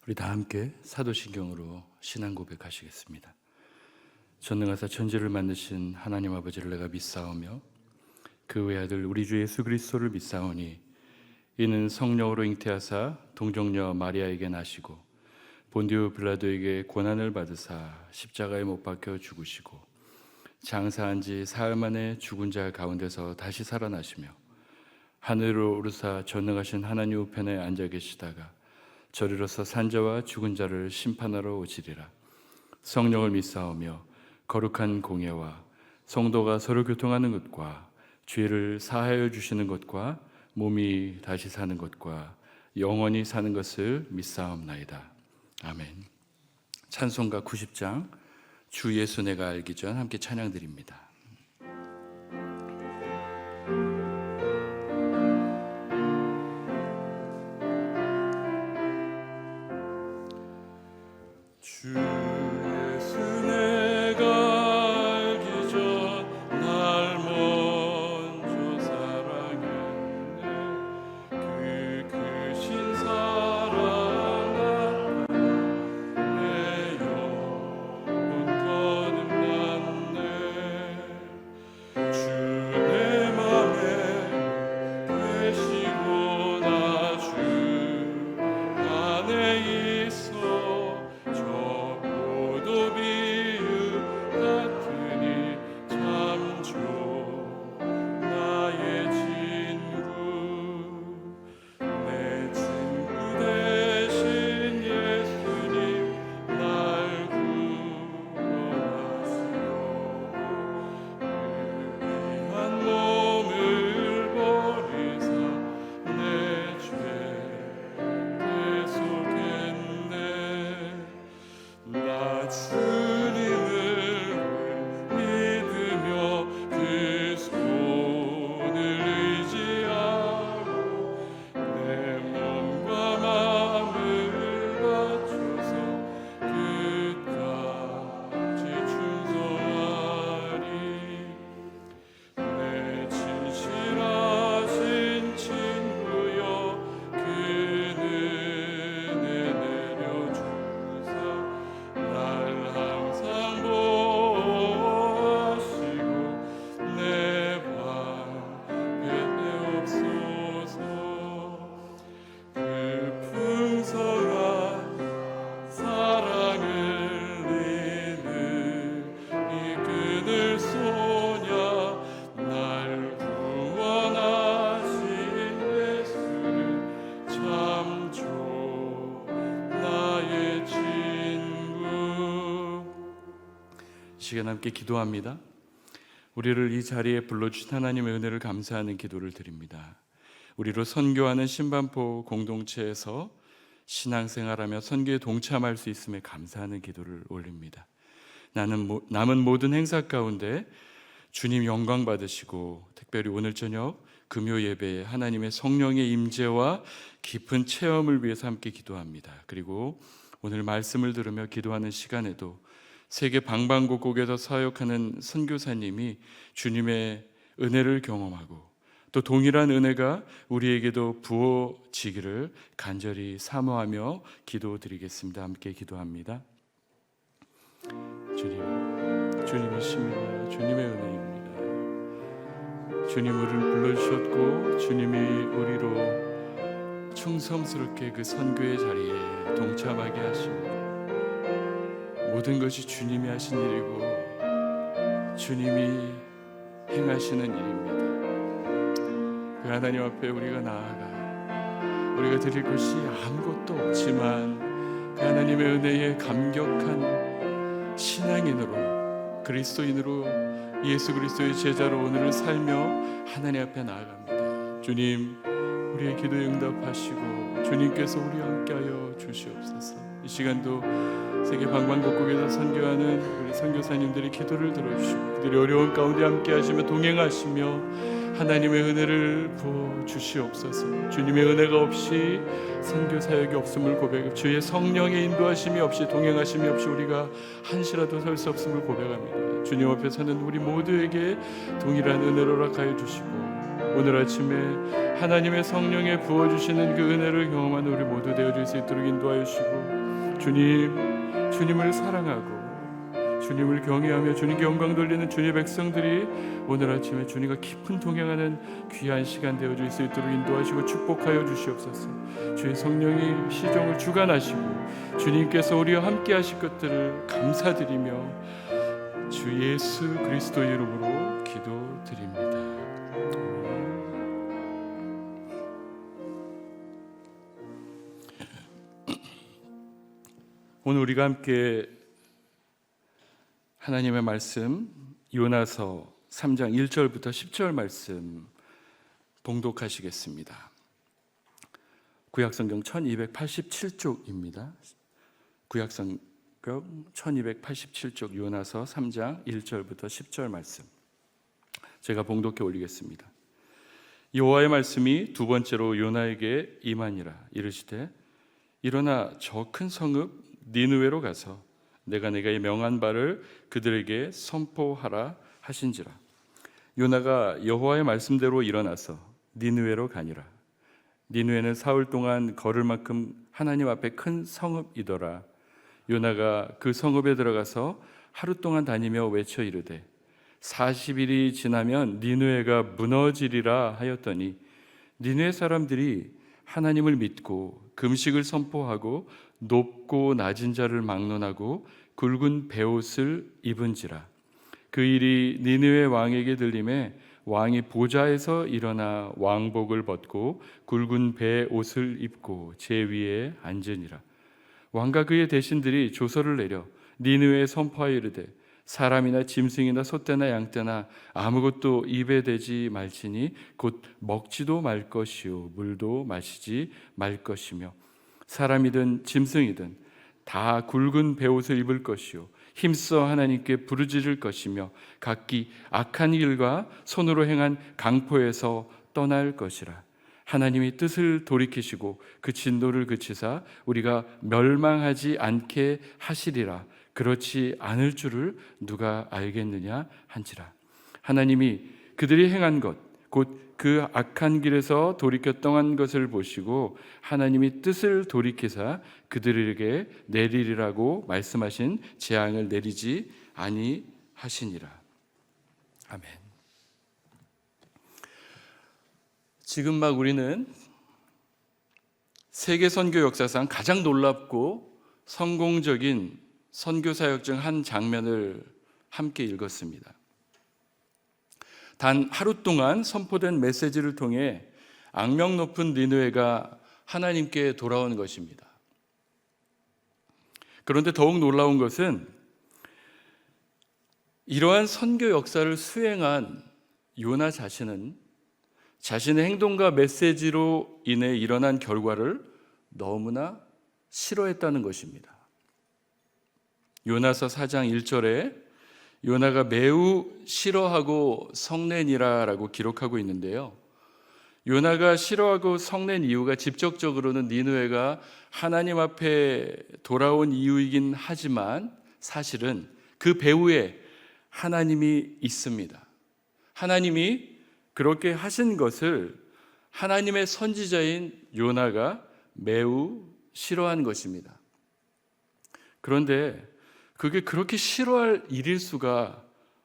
우리 다 함께 사도신경으로 신앙 고백하시겠습니다. 전능하사 천지를 만드신 하나님 아버지를 내가 믿사오며 그 외아들 우리 주 예수 그리스도를 믿사오니 이는 성령으로 잉태하사 동정녀 마리아에게 나시고 본디오 빌라도에게 고난을 받으사 십자가에 못 박혀 죽으시고 장사한 지 사흘 만에 죽은 자 가운데서 다시 살아나시며 하늘로 오르사 전능하신 하나님 우편에 앉아 계시다가 저리로서 산자와 죽은 자를 심판하러 오시리라. 성령을 믿사오며 거룩한 공예와 성도가 서로 교통하는 것과 죄를 사하여 주시는 것과 몸이 다시 사는 것과 영원히 사는 것을 믿사옵나이다. 아멘. 찬송가 90장 주 예수 내가 알기 전 함께 찬양드립니다. 주 예수 내가 알기 전 날 먼저 사랑했네. 그 크신 사랑 내 영혼 거듭났네. 주 내 맘에 계시고 나 주 안에 있어 시간 함께 기도합니다. 우리를 이 자리에 불러주신 하나님의 은혜를 감사하는 기도를 드립니다. 우리로 선교하는 신반포 공동체에서 신앙생활하며 선교에 동참할 수 있음에 감사하는 기도를 올립니다. 남은 모든 행사 가운데 주님 영광 받으시고 특별히 오늘 저녁 금요 예배에 하나님의 성령의 임재와 깊은 체험을 위해서 함께 기도합니다. 그리고 오늘 말씀을 들으며 기도하는 시간에도 세계 방방곡곡에서 사역하는 선교사님이 주님의 은혜를 경험하고 또 동일한 은혜가 우리에게도 부어지기를 간절히 사모하며 기도드리겠습니다. 함께 기도합니다. 주님이십니다. 주님의 은혜입니다. 주님 우리를 불러주셨고 주님이 우리로 충성스럽게 그 선교의 자리에 동참하게 하십니다. 모든 것이 주님이 하신 일이고 주님이 행하시는 일입니다. 그 하나님 앞에 우리가 나아가 우리가 드릴 것이 아무것도 없지만 그 하나님의 은혜에 감격한 신앙인으로 그리스도인으로 예수 그리스도의 제자로 오늘을 살며 하나님 앞에 나아갑니다. 주님 우리의 기도에 응답하시고 주님께서 우리와 함께하여 주시옵소서. 이 시간도 세계 방방곡곡에서 선교하는 우리 선교사님들의 기도를 들어주시고 그들이 어려운 가운데 함께 하시며 동행하시며 하나님의 은혜를 부어 주시옵소서. 주님의 은혜가 없이 선교 사역이 없음을 고백하고 주의 성령의 인도하심이 없이 동행하심이 없이 우리가 한시라도 설 수 없음을 고백합니다. 주님 앞에 서는 우리 모두에게 동일한 은혜를 허락하여 주시고 오늘 아침에 하나님의 성령에 부어주시는 그 은혜를 경험한 우리 모두 되어줄 수 있도록 인도하여 주시고, 주님을 사랑하고 주님을 경외하며 주님께 영광 돌리는 주님의 백성들이 오늘 아침에 주님과 깊은 동행하는 귀한 시간 되어줄 수 있도록 인도하시고 축복하여 주시옵소서. 주의 성령이 시종을 주관하시고 주님께서 우리와 함께 하실 것들을 감사드리며 주 예수 그리스도의 이름으로 기도드립니다. 오늘 우리가 함께 하나님의 말씀 요나서 3장 1절부터 10절 말씀 봉독하시겠습니다. 구약성경 1287쪽입니다. 구약성경 1287쪽 요나서 3장 1절부터 10절 말씀 제가 봉독해 올리겠습니다. 여호와의 말씀이 두 번째로 요나에게 임하니라. 이르시되 일어나 저 큰 성읍 니느웨로 가서 내가 네게 명한 바를 그들에게 선포하라 하신지라. 요나가 여호와의 말씀대로 일어나서 니느웨로 가니라. 니느웨는 사흘 동안 걸을 만큼 하나님 앞에 큰 성읍이더라. 요나가 그 성읍에 들어가서 하루 동안 다니며 외쳐 이르되 40일이 지나면 니느웨가 무너지리라 하였더니 니느웨 사람들이 하나님을 믿고 금식을 선포하고 높고 낮은 자를 막론하고 굵은 베옷을 입은지라. 그 일이 니느웨 왕에게 들림에 왕이 보좌에서 일어나 왕복을 벗고 굵은 베옷을 입고 제 위에 앉으니라. 왕과 그의 대신들이 조서를 내려 니느웨에 선포하여 이르되 사람이나 짐승이나 소떼나 양떼나 아무것도 입에 대지 말지니 곧 먹지도 말 것이요 물도 마시지 말 것이며 사람이든 짐승이든 다 굵은 베옷을 입을 것이요 힘써 하나님께 부르짖을 것이며 각기 악한 길과 손으로 행한 강포에서 떠날 것이라. 하나님이 뜻을 돌이키시고 그 진노를 그치사 우리가 멸망하지 않게 하시리라. 그렇지 않을 줄을 누가 알겠느냐 한지라. 하나님이 그들이 행한 것 곧 그 악한 길에서 돌이켜 떠난 것을 보시고 하나님이 뜻을 돌이키사 그들에게 내리리라고 말씀하신 재앙을 내리지 아니하시니라. 아멘. 지금 막 우리는 세계 선교 역사상 가장 놀랍고 성공적인 선교 사역 중 한 장면을 함께 읽었습니다. 단 하루 동안 선포된 메시지를 통해 악명 높은 니느웨가 하나님께 돌아온 것입니다. 그런데 더욱 놀라운 것은 이러한 선교 역사를 수행한 요나 자신은 자신의 행동과 메시지로 인해 일어난 결과를 너무나 싫어했다는 것입니다. 요나서 4장 1절에 요나가 매우 싫어하고 성낸이라라고 기록하고 있는데요. 요나가 싫어하고 성낸 이유가 직접적으로는 니느웨가 하나님 앞에 돌아온 이유이긴 하지만 사실은 그 배후에 하나님이 있습니다. 하나님이 그렇게 하신 것을 하나님의 선지자인 요나가 매우 싫어한 것입니다. 그런데 그게 그렇게 싫어할 일일 수가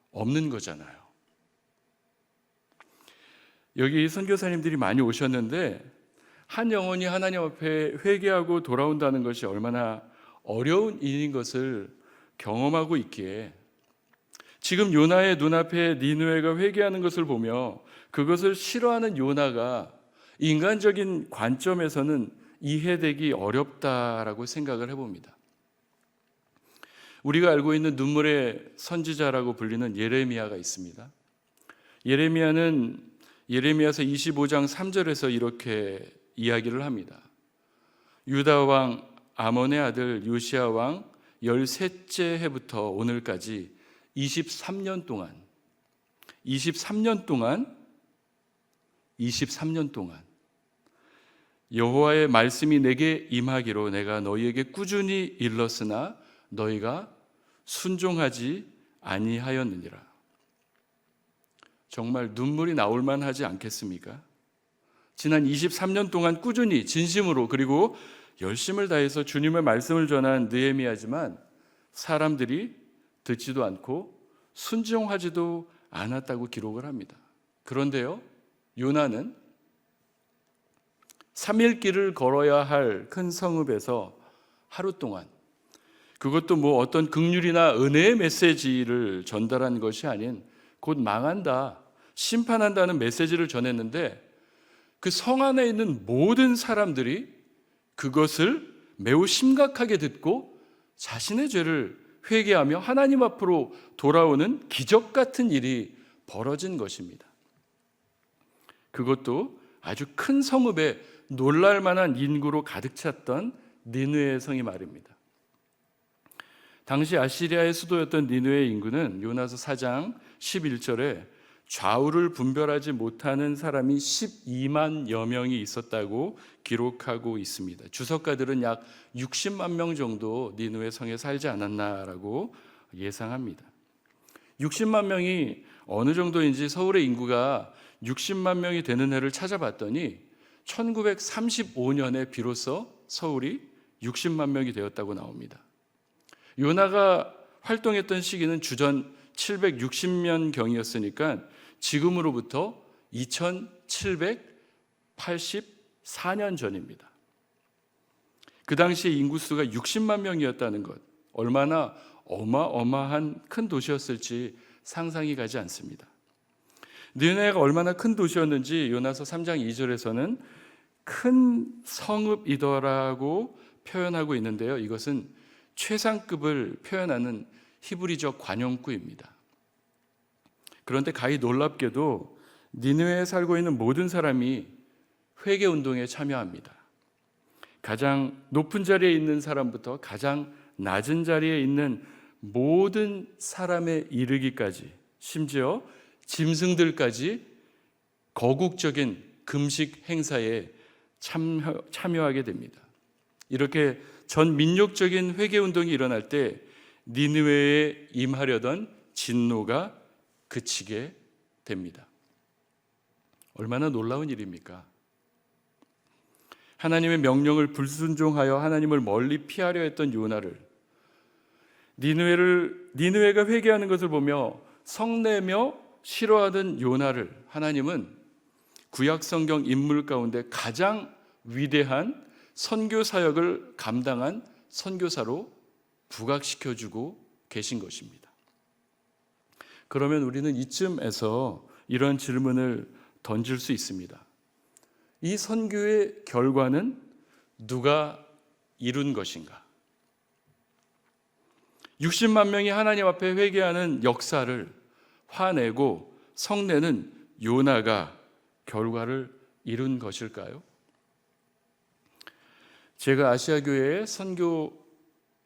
없는 거잖아요. 여기 선교사님들이 많이 오셨는데 한 영혼이 하나님 앞에 회개하고 돌아온다는 것이 얼마나 어려운 일인 것을 경험하고 있기에 지금 요나의 눈앞에 니느웨가 회개하는 것을 보며 그것을 싫어하는 요나가 인간적인 관점에서는 이해되기 어렵다라고 생각을 해봅니다. 우리가 알고 있는 눈물의 선지자라고 불리는 예레미야가 있습니다. 예레미야는 예레미야서 25장 3절에서 이렇게 이야기를 합니다. 유다 왕 아몬의 아들 요시야 왕 13째 해부터 오늘까지 23년 동안 여호와의 말씀이 내게 임하기로 내가 너희에게 꾸준히 일렀으나 너희가 순종하지 아니하였느니라. 정말 눈물이 나올 만하지 않겠습니까? 지난 23년 동안 꾸준히 진심으로 그리고 열심을 다해서 주님의 말씀을 전한 느헤미야지만 사람들이 듣지도 않고 순종하지도 않았다고 기록을 합니다. 그런데요, 요나는 3일 길을 걸어야 할 큰 성읍에서 하루 동안, 그것도 뭐 어떤 긍휼이나 은혜의 메시지를 전달한 것이 아닌 곧 망한다, 심판한다는 메시지를 전했는데 그 성 안에 있는 모든 사람들이 그것을 매우 심각하게 듣고 자신의 죄를 회개하며 하나님 앞으로 돌아오는 기적 같은 일이 벌어진 것입니다. 그것도 아주 큰 성읍에 놀랄 만한 인구로 가득 찼던 니느웨 성이 말입니다. 당시 아시리아의 수도였던 니느웨의 인구는 요나서 4장 11절에 좌우를 분별하지 못하는 사람이 12만여 명이 있었다고 기록하고 있습니다. 주석가들은 약 60만 명 정도 니느웨 성에 살지 않았나라고 예상합니다. 60만 명이 어느 정도인지 서울의 인구가 60만 명이 되는 해를 찾아봤더니 1935년에 비로소 서울이 60만 명이 되었다고 나옵니다. 요나가 활동했던 시기는 주전 760년경이었으니까 지금으로부터 2784년 전입니다. 그 당시에 인구수가 60만 명이었다는 것, 얼마나 어마어마한 큰 도시였을지 상상이 가지 않습니다. 느헤미야가 얼마나 큰 도시였는지 요나서 3장 2절에서는 큰 성읍이더라고 표현하고 있는데요. 이것은 최상급을 표현하는 히브리적 관용구입니다. 그런데 가히 놀랍게도 니느웨에 살고 있는 모든 사람이 회개운동에 참여합니다. 가장 높은 자리에 있는 사람부터 가장 낮은 자리에 있는 모든 사람에 이르기까지, 심지어 짐승들까지 거국적인 금식 행사에 참여하게 됩니다. 이렇게 전 민족적인 회개운동이 일어날 때 니느웨에 임하려던 진노가 그치게 됩니다. 얼마나 놀라운 일입니까? 하나님의 명령을 불순종하여 하나님을 멀리 피하려 했던 요나를, 니느웨가 회개하는 것을 보며 성내며 싫어하던 요나를 하나님은 구약 성경 인물 가운데 가장 위대한 선교 사역을 감당한 선교사로 부각시켜주고 계신 것입니다. 그러면 우리는 이쯤에서 이런 질문을 던질 수 있습니다. 이 선교의 결과는 누가 이룬 것인가? 60만 명이 하나님 앞에 회개하는 역사를 화내고 성내는 요나가 결과를 이룬 것일까요? 제가 아시아교회의 선교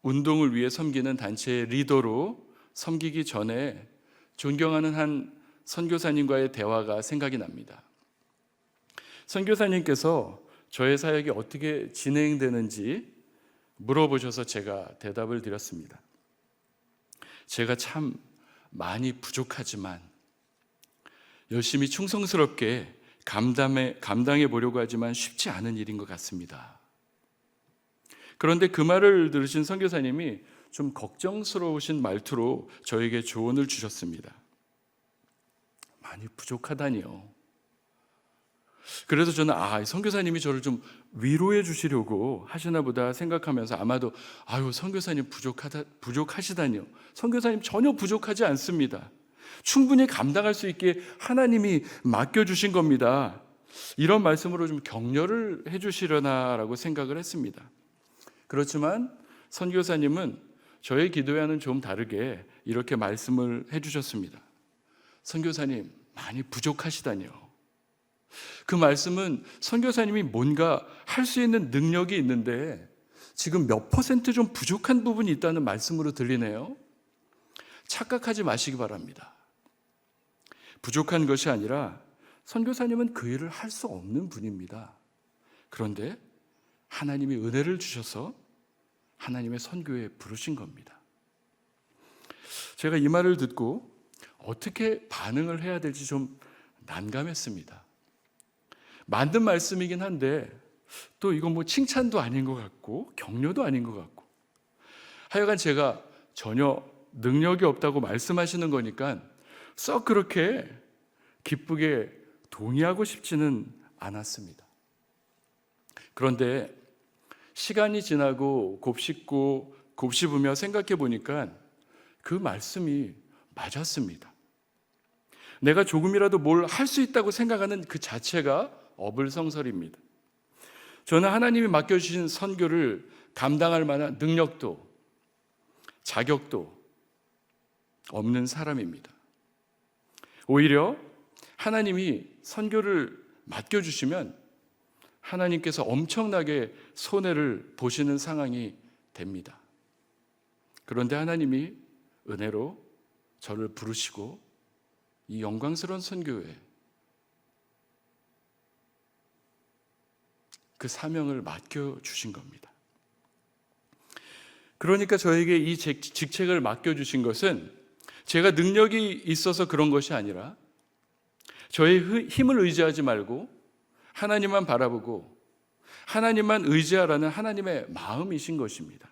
운동을 위해 섬기는 단체의 리더로 섬기기 전에 존경하는 한 선교사님과의 대화가 생각이 납니다. 선교사님께서 저의 사역이 어떻게 진행되는지 물어보셔서 제가 대답을 드렸습니다. 제가 참 많이 부족하지만 열심히 충성스럽게 감당해 보려고 하지만 쉽지 않은 일인 것 같습니다. 그런데 그 말을 들으신 선교사님이 좀 걱정스러우신 말투로 저에게 조언을 주셨습니다. 많이 부족하다니요. 그래서 저는 선교사님이 저를 좀 위로해 주시려고 하시나 보다 생각하면서 아마도 선교사님 부족하시다니요. 선교사님 전혀 부족하지 않습니다. 충분히 감당할 수 있게 하나님이 맡겨주신 겁니다. 이런 말씀으로 좀 격려를 해주시려나라고 생각을 했습니다. 그렇지만 선교사님은 저의 기도와는 좀 다르게 이렇게 말씀을 해주셨습니다. 선교사님 많이 부족하시다니요. 그 말씀은 선교사님이 뭔가 할 수 있는 능력이 있는데 지금 몇 퍼센트 좀 부족한 부분이 있다는 말씀으로 들리네요. 착각하지 마시기 바랍니다. 부족한 것이 아니라 선교사님은 그 일을 할 수 없는 분입니다. 그런데 하나님이 은혜를 주셔서 하나님의 선교에 부르신 겁니다. 제가 이 말을 듣고 어떻게 반응을 해야 될지 좀 난감했습니다. 맞는 말씀이긴 한데 또 이건 뭐 칭찬도 아닌 것 같고 격려도 아닌 것 같고, 하여간 제가 전혀 능력이 없다고 말씀하시는 거니까 썩 그렇게 기쁘게 동의하고 싶지는 않았습니다. 그런데 시간이 지나고 곱씹고 곱씹으며 생각해 보니까 그 말씀이 맞았습니다. 내가 조금이라도 뭘 할 수 있다고 생각하는 그 자체가 어불성설입니다. 저는 하나님이 맡겨주신 선교를 감당할 만한 능력도 자격도 없는 사람입니다. 오히려 하나님이 선교를 맡겨주시면 하나님께서 엄청나게 손해를 보시는 상황이 됩니다. 그런데 하나님이 은혜로 저를 부르시고 이 영광스러운 선교에 그 사명을 맡겨주신 겁니다. 그러니까 저에게 이 직책을 맡겨주신 것은 제가 능력이 있어서 그런 것이 아니라 저의 힘을 의지하지 말고 하나님만 바라보고 하나님만 의지하라는 하나님의 마음이신 것입니다.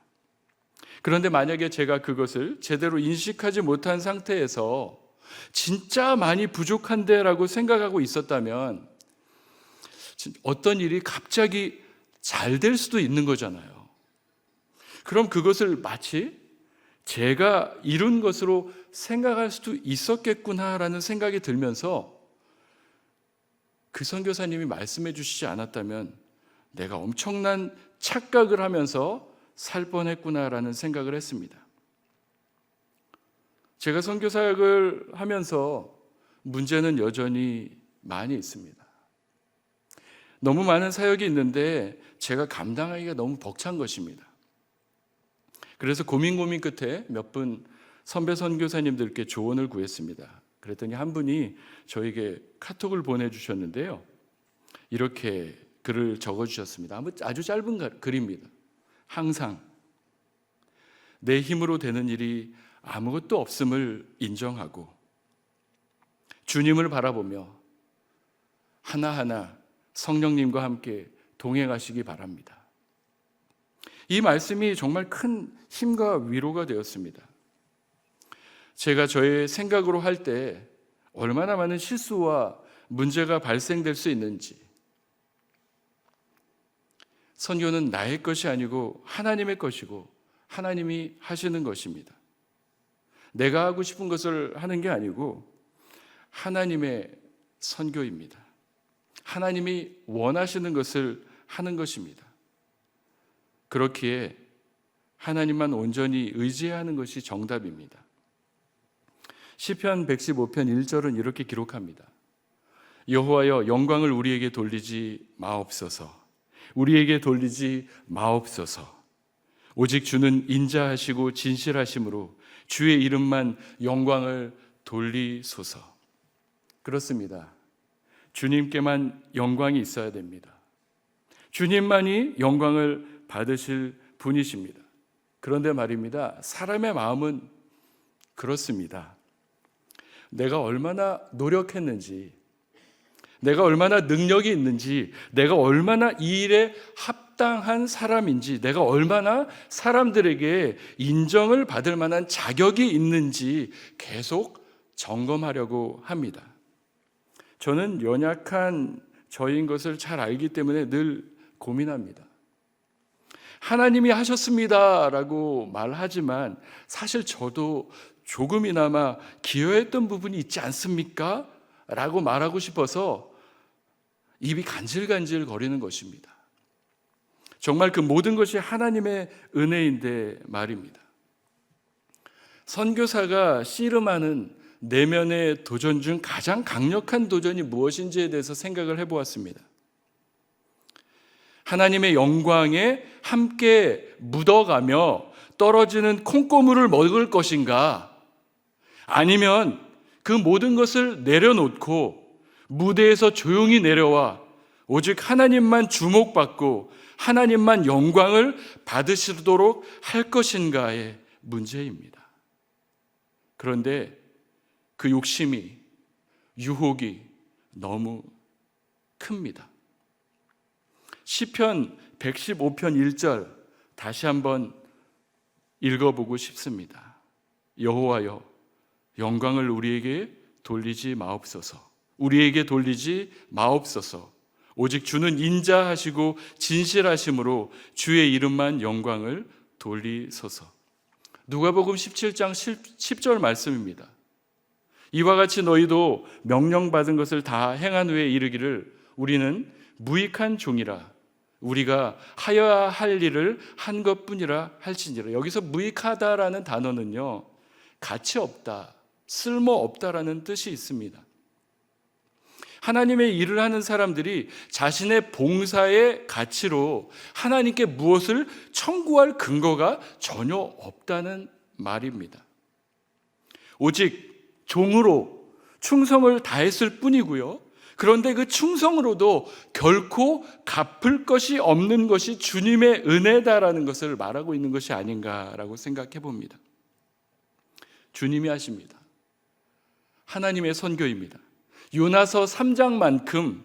그런데 만약에 제가 그것을 제대로 인식하지 못한 상태에서 진짜 많이 부족한데 라고 생각하고 있었다면 어떤 일이 갑자기 잘 될 수도 있는 거잖아요. 그럼 그것을 마치 제가 이룬 것으로 생각할 수도 있었겠구나라는 생각이 들면서 그 선교사님이 말씀해 주시지 않았다면 내가 엄청난 착각을 하면서 살 뻔했구나라는 생각을 했습니다. 제가 선교사역을 하면서 문제는 여전히 많이 있습니다. 너무 많은 사역이 있는데 제가 감당하기가 너무 벅찬 것입니다. 그래서 고민 끝에 몇 분 선배 선교사님들께 조언을 구했습니다. 그랬더니 한 분이 저에게 카톡을 보내주셨는데요. 이렇게 글을 적어주셨습니다. 아주 짧은 글입니다. 항상 내 힘으로 되는 일이 아무것도 없음을 인정하고 주님을 바라보며 하나하나 성령님과 함께 동행하시기 바랍니다. 이 말씀이 정말 큰 힘과 위로가 되었습니다. 제가 저의 생각으로 할 때 얼마나 많은 실수와 문제가 발생될 수 있는지, 선교는 나의 것이 아니고 하나님의 것이고 하나님이 하시는 것입니다. 내가 하고 싶은 것을 하는 게 아니고 하나님의 선교입니다. 하나님이 원하시는 것을 하는 것입니다. 그렇기에 하나님만 온전히 의지해야 하는 것이 정답입니다. 시편 115편 1절은 이렇게 기록합니다. 여호와여, 영광을 우리에게 돌리지 마옵소서. 우리에게 돌리지 마옵소서. 오직 주는 인자하시고 진실하심으로 주의 이름만 영광을 돌리소서. 그렇습니다. 주님께만 영광이 있어야 됩니다. 주님만이 영광을 받으실 분이십니다. 그런데 말입니다. 사람의 마음은 그렇습니다. 내가 얼마나 노력했는지, 내가 얼마나 능력이 있는지, 내가 얼마나 이 일에 합당한 사람인지, 내가 얼마나 사람들에게 인정을 받을 만한 자격이 있는지 계속 점검하려고 합니다. 저는 연약한 저인 것을 잘 알기 때문에 늘 고민합니다. 하나님이 하셨습니다 라고 말하지만 사실 저도 조금이나마 기여했던 부분이 있지 않습니까? 라고 말하고 싶어서 입이 간질간질 거리는 것입니다. 정말 그 모든 것이 하나님의 은혜인데 말입니다. 선교사가 씨름하는 내면의 도전 중 가장 강력한 도전이 무엇인지에 대해서 생각을 해보았습니다. 하나님의 영광에 함께 묻어가며 떨어지는 콩고물을 먹을 것인가, 아니면 그 모든 것을 내려놓고 무대에서 조용히 내려와 오직 하나님만 주목받고 하나님만 영광을 받으시도록 할 것인가의 문제입니다. 그런데 그 욕심이, 유혹이 너무 큽니다. 시편 115편 1절 다시 한번 읽어보고 싶습니다. 여호와여, 영광을 우리에게 돌리지 마옵소서. 우리에게 돌리지 마옵소서. 오직 주는 인자하시고 진실하심으로 주의 이름만 영광을 돌리소서. 누가복음 17장 10절 말씀입니다. 이와 같이 너희도 명령받은 것을 다 행한 후에 이르기를 우리는 무익한 종이라 우리가 하여야 할 일을 한 것뿐이라 할지니라. 여기서 무익하다라는 단어는요, 가치 없다, 쓸모 없다라는 뜻이 있습니다. 하나님의 일을 하는 사람들이 자신의 봉사의 가치로 하나님께 무엇을 청구할 근거가 전혀 없다는 말입니다. 오직 종으로 충성을 다했을 뿐이고요. 그런데 그 충성으로도 결코 갚을 것이 없는 것이 주님의 은혜다라는 것을 말하고 있는 것이 아닌가라고 생각해 봅니다. 주님이 하십니다. 하나님의 선교입니다. 요나서 3장만큼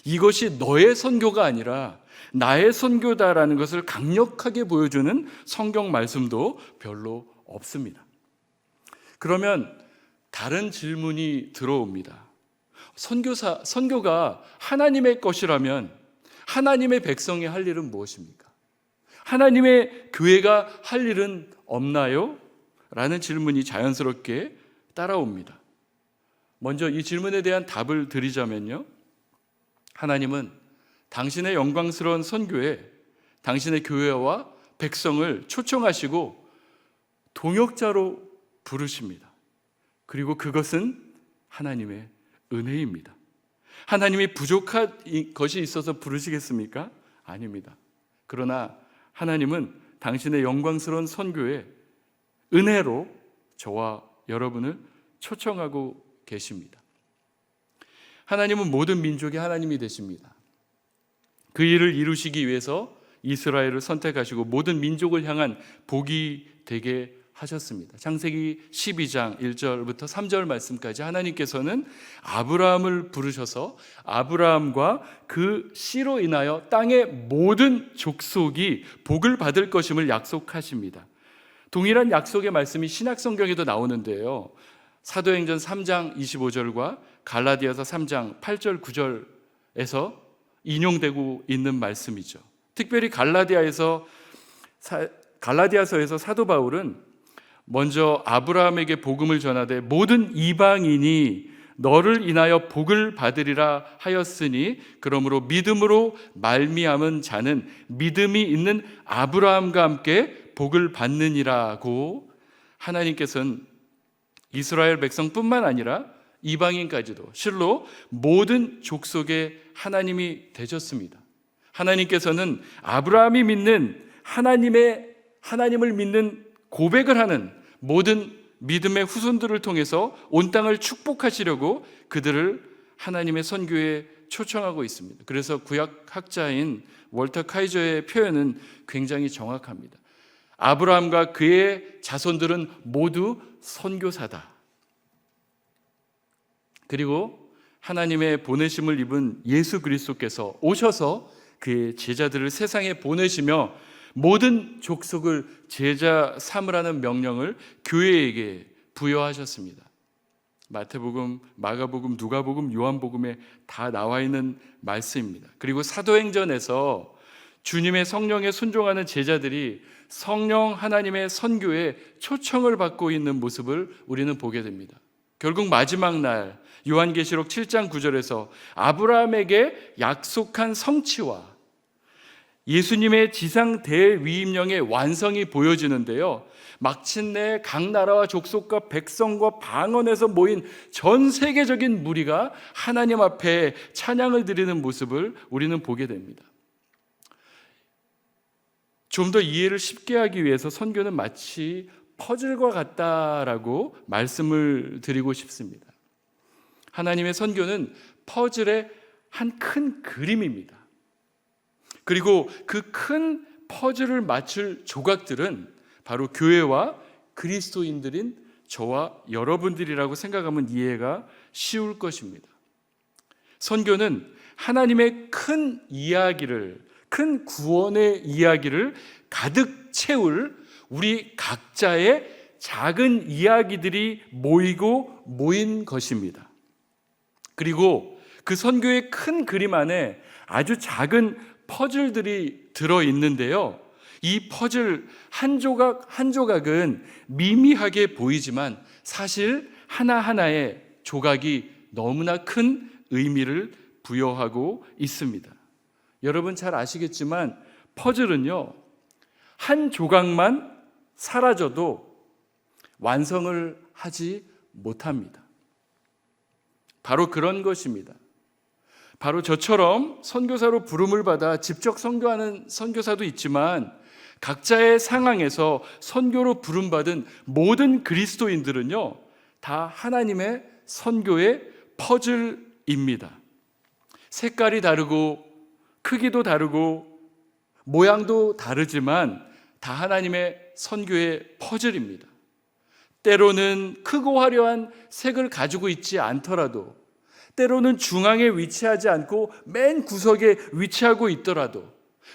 이것이 너의 선교가 아니라 나의 선교다라는 것을 강력하게 보여주는 성경 말씀도 별로 없습니다. 그러면 다른 질문이 들어옵니다. 선교가 하나님의 것이라면 하나님의 백성이 할 일은 무엇입니까? 하나님의 교회가 할 일은 없나요? 라는 질문이 자연스럽게 따라옵니다. 먼저 이 질문에 대한 답을 드리자면요, 하나님은 당신의 영광스러운 선교에 당신의 교회와 백성을 초청하시고 동역자로 부르십니다. 그리고 그것은 하나님의 은혜입니다. 하나님이 부족한 것이 있어서 부르시겠습니까? 아닙니다. 그러나 하나님은 당신의 영광스러운 선교에 은혜로 저와 여러분을 초청하고 계십니다. 하나님은 모든 민족의 하나님이 되십니다. 그 일을 이루시기 위해서 이스라엘을 선택하시고 모든 민족을 향한 복이 되게 하셨습니다. 창세기 12장 1절부터 3절 말씀까지 하나님께서는 아브라함을 부르셔서 아브라함과 그 씨로 인하여 땅의 모든 족속이 복을 받을 것임을 약속하십니다. 동일한 약속의 말씀이 신약성경에도 나오는데요, 사도행전 3장 25절과 갈라디아서 3장 8절 9절에서 인용되고 있는 말씀이죠. 특별히 갈라디아서에서 사도 바울은 먼저 아브라함에게 복음을 전하되 모든 이방인이 너를 인하여 복을 받으리라 하였으니 그러므로 믿음으로 말미암은 자는 믿음이 있는 아브라함과 함께 복을 받느니라고 하나님께서는 이스라엘 백성뿐만 아니라 이방인까지도 실로 모든 족속의 하나님이 되셨습니다. 하나님께서는 아브라함이 믿는 하나님을 믿는 고백을 하는 모든 믿음의 후손들을 통해서 온 땅을 축복하시려고 그들을 하나님의 선교에 초청하고 있습니다. 그래서 구약학자인 월터 카이저의 표현은 굉장히 정확합니다. 아브라함과 그의 자손들은 모두 선교사다. 그리고 하나님의 보내심을 입은 예수 그리스도께서 오셔서 그의 제자들을 세상에 보내시며 모든 족속을 제자 삼으라는 명령을 교회에게 부여하셨습니다. 마태복음, 마가복음, 누가복음, 요한복음에 다 나와 있는 말씀입니다. 그리고 사도행전에서 주님의 성령에 순종하는 제자들이 성령 하나님의 선교에 초청을 받고 있는 모습을 우리는 보게 됩니다. 결국 마지막 날 요한계시록 7장 9절에서 아브라함에게 약속한 성취와 예수님의 지상 대위임령의 완성이 보여지는데요, 마침내 각 나라와 족속과 백성과 방언에서 모인 전 세계적인 무리가 하나님 앞에 찬양을 드리는 모습을 우리는 보게 됩니다. 좀 더 이해를 쉽게 하기 위해서 선교는 마치 퍼즐과 같다라고 말씀을 드리고 싶습니다. 하나님의 선교는 퍼즐의 한 큰 그림입니다. 그리고 그 큰 퍼즐을 맞출 조각들은 바로 교회와 그리스도인들인 저와 여러분들이라고 생각하면 이해가 쉬울 것입니다. 선교는 하나님의 큰 이야기를, 큰 구원의 이야기를 가득 채울 우리 각자의 작은 이야기들이 모인 것입니다. 그리고 그 선교의 큰 그림 안에 아주 작은 퍼즐들이 들어있는데요. 이 퍼즐 한 조각 한 조각은 미미하게 보이지만 사실 하나하나의 조각이 너무나 큰 의미를 부여하고 있습니다. 여러분 잘 아시겠지만 퍼즐은요, 한 조각만 사라져도 완성을 하지 못합니다. 바로 그런 것입니다. 바로 저처럼 선교사로 부름을 받아 직접 선교하는 선교사도 있지만 각자의 상황에서 선교로 부름받은 모든 그리스도인들은요, 다 하나님의 선교의 퍼즐입니다. 색깔이 다르고 크기도 다르고 모양도 다르지만 다 하나님의 선교의 퍼즐입니다. 때로는 크고 화려한 색을 가지고 있지 않더라도, 때로는 중앙에 위치하지 않고 맨 구석에 위치하고 있더라도,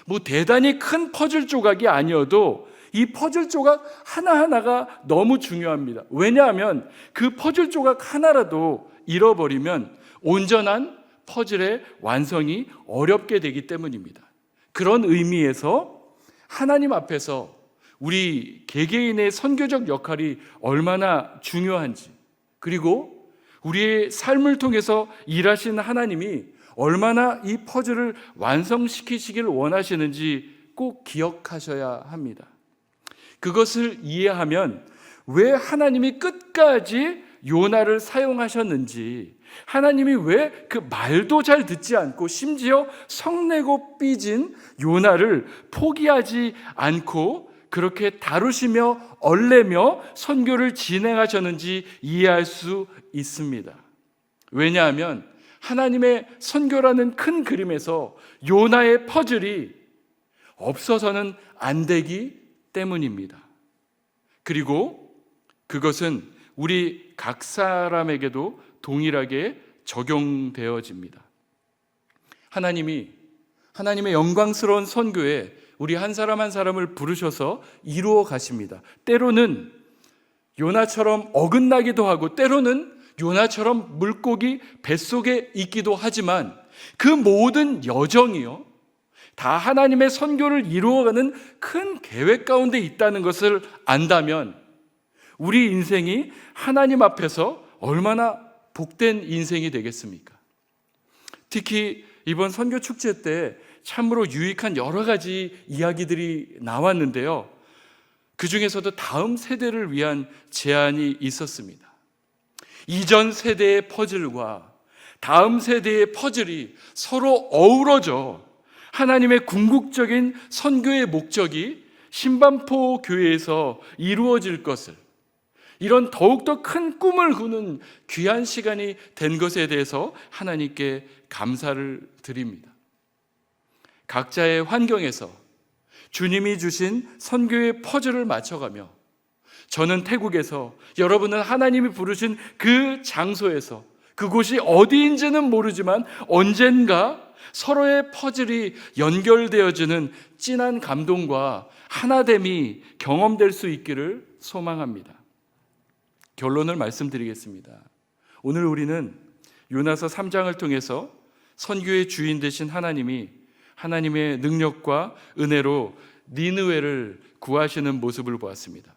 뭐 대단히 큰 퍼즐 조각이 아니어도 이 퍼즐 조각 하나하나가 너무 중요합니다. 왜냐하면 그 퍼즐 조각 하나라도 잃어버리면 온전한 퍼즐의 완성이 어렵게 되기 때문입니다. 그런 의미에서 하나님 앞에서 우리 개개인의 선교적 역할이 얼마나 중요한지, 그리고 우리의 삶을 통해서 일하시는 하나님이 얼마나 이 퍼즐을 완성시키시길 원하시는지 꼭 기억하셔야 합니다. 그것을 이해하면 왜 하나님이 끝까지 요나를 사용하셨는지, 하나님이 왜 그 말도 잘 듣지 않고 심지어 성내고 삐진 요나를 포기하지 않고 그렇게 다루시며 얼레며 선교를 진행하셨는지 이해할 수 있습니다. 왜냐하면 하나님의 선교라는 큰 그림에서 요나의 퍼즐이 없어서는 안 되기 때문입니다. 그리고 그것은 우리 각 사람에게도 동일하게 적용되어집니다. 하나님이 하나님의 영광스러운 선교에 우리 한 사람 한 사람을 부르셔서 이루어 가십니다. 때로는 요나처럼 어긋나기도 하고 때로는 요나처럼 물고기 뱃속에 있기도 하지만 그 모든 여정이요, 다 하나님의 선교를 이루어가는 큰 계획 가운데 있다는 것을 안다면 우리 인생이 하나님 앞에서 얼마나 복된 인생이 되겠습니까? 특히 이번 선교 축제 때 참으로 유익한 여러 가지 이야기들이 나왔는데요. 그 중에서도 다음 세대를 위한 제안이 있었습니다. 이전 세대의 퍼즐과 다음 세대의 퍼즐이 서로 어우러져 하나님의 궁극적인 선교의 목적이 신반포 교회에서 이루어질 것을, 이런 더욱더 큰 꿈을 꾸는 귀한 시간이 된 것에 대해서 하나님께 감사를 드립니다. 각자의 환경에서 주님이 주신 선교의 퍼즐을 맞춰가며 저는 태국에서, 여러분은 하나님이 부르신 그 장소에서, 그곳이 어디인지는 모르지만 언젠가 서로의 퍼즐이 연결되어지는 진한 감동과 하나됨이 경험될 수 있기를 소망합니다. 결론을 말씀드리겠습니다. 오늘 우리는 요나서 3장을 통해서 선교의 주인 되신 하나님이 하나님의 능력과 은혜로 니느웨를 구하시는 모습을 보았습니다.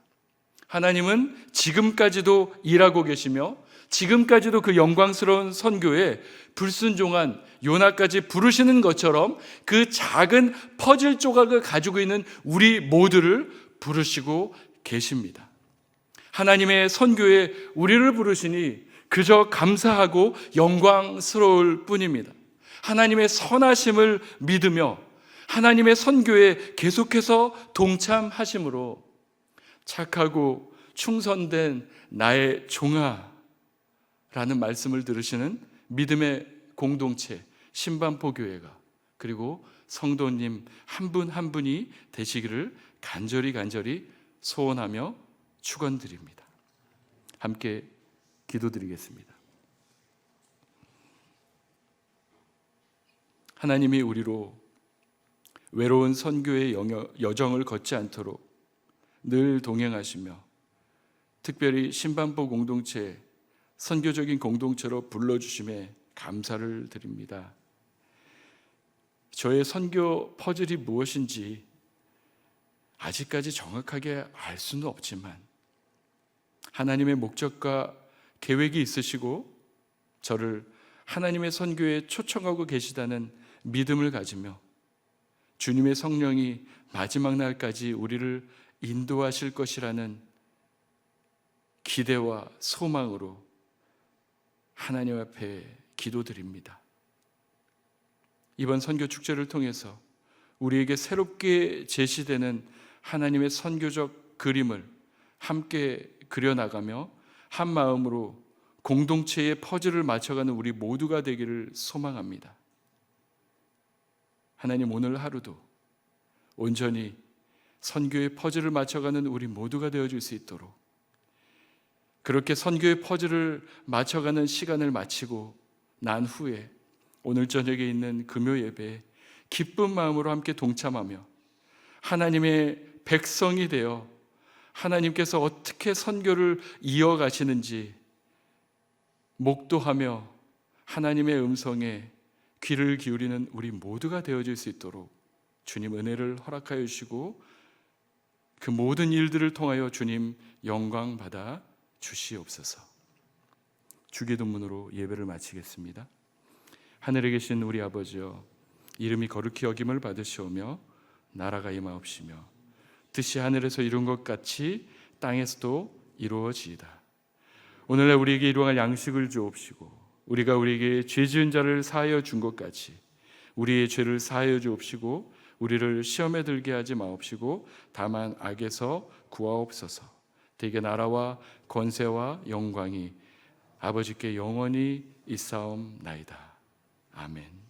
하나님은 지금까지도 일하고 계시며 지금까지도 그 영광스러운 선교에 불순종한 요나까지 부르시는 것처럼 그 작은 퍼즐 조각을 가지고 있는 우리 모두를 부르시고 계십니다. 하나님의 선교에 우리를 부르시니 그저 감사하고 영광스러울 뿐입니다. 하나님의 선하심을 믿으며 하나님의 선교에 계속해서 동참하심으로 착하고 충성된 나의 종아 라는 말씀을 들으시는 믿음의 공동체 신반포 교회가, 그리고 성도님 한 분 한 분이 되시기를 간절히 소원하며 축원드립니다. 함께 기도드리겠습니다. 하나님이 우리로 외로운 선교의 여정을 걷지 않도록 늘 동행하시며 특별히 신반포 공동체 선교적인 공동체로 불러주심에 감사를 드립니다. 저의 선교 퍼즐이 무엇인지 아직까지 정확하게 알 수는 없지만 하나님의 목적과 계획이 있으시고 저를 하나님의 선교에 초청하고 계시다는 믿음을 가지며 주님의 성령이 마지막 날까지 우리를 인도하실 것이라는 기대와 소망으로 하나님 앞에 기도드립니다. 이번 선교 축제를 통해서 우리에게 새롭게 제시되는 하나님의 선교적 그림을 함께 그려나가며 한 마음으로 공동체의 퍼즐을 맞춰가는 우리 모두가 되기를 소망합니다. 하나님, 오늘 하루도 온전히 선교의 퍼즐을 맞춰가는 우리 모두가 되어줄 수 있도록 그렇게 선교의 퍼즐을 맞춰가는 시간을 마치고 난 후에 오늘 저녁에 있는 금요 예배에 기쁜 마음으로 함께 동참하며 하나님의 백성이 되어 하나님께서 어떻게 선교를 이어가시는지 목도하며 하나님의 음성에 귀를 기울이는 우리 모두가 되어질 수 있도록 주님 은혜를 허락하여 주시고 그 모든 일들을 통하여 주님 영광 받아 주시옵소서. 주기도문으로 예배를 마치겠습니다. 하늘에 계신 우리 아버지여, 이름이 거룩히 여김을 받으시오며 나라가 임하옵시며 뜻이 하늘에서 이룬 것 같이 땅에서도 이루어지이다. 오늘날 우리에게 일용할 양식을 주옵시고 우리가 우리에게 죄 지은 자를 사하여 준 것 같이 우리의 죄를 사하여 주옵시고 우리를 시험에 들게 하지 마옵시고 다만 악에서 구하옵소서. 대개 나라와 권세와 영광이 아버지께 영원히 있사옵나이다. 아멘.